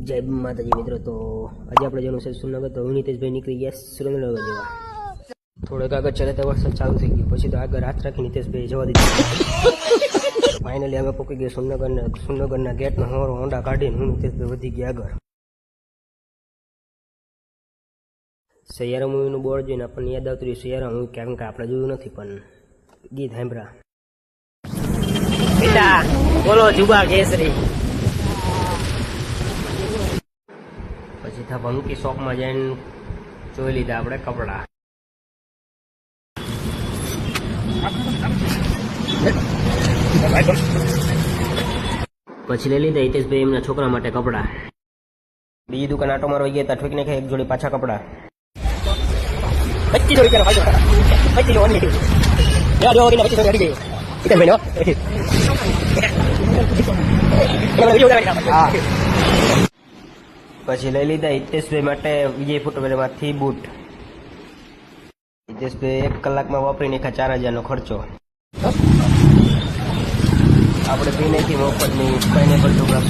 જય માતાજી મિત્રો. તો આજે આપણે જવાનું છે સુરનગર. તો નીતેશભાઈ નીકળી ગયા સુરેન્દ્રનગર જવા. થોડોક આગળ ચડે તો વરસાદ ચાલુ થઈ ગયો, પછી તો આગળ હાથ રાખી નીતેશભાઈ જવા દીધું. ફાઇનલી અમે પહોંચી ગયા સુરનગરના ગેટનો હોરો હોન્ડા કાઢીને હું નીતેશભાઈ વધી ગયા આગળ. સૈયારા મૂવીનું બોર્ડ જોઈને આપણને યાદ આવતું રહ્યું સૈયારા મૂવી, કારણ કે આપણે જોયું નથી પણ ગીત સાંભળ્યા. બેટા બોલો જુબા કેસરી. પછી થા મૂકી શોપમાં જઈને જોઈ લીધા આપણે કપડા. પછી લઈ લીધા હિતેશભાઈ એમના છોકરા માટે કપડા. બીજી દુકાન આટો મારવા ગયા હતા, ઠોકી નાખ્યા એક જોડી પાછા કપડા. 25 જોડી પહેલા 25 જો ઓનલી યા જો ઓગીને 25 જોડી હિતેશભાઈ નો પછી લઈ લીધા હિતેશભાઈ માટે વિજય ફૂટવેરમાંથી બૂટ. હિતેશભાઈ 1 કલાકમાં વાપરી નાખ્યા 4000 નો ખર્ચો. આપણે પી નાખી મફતની પાઇનેપલ ઢોકળા.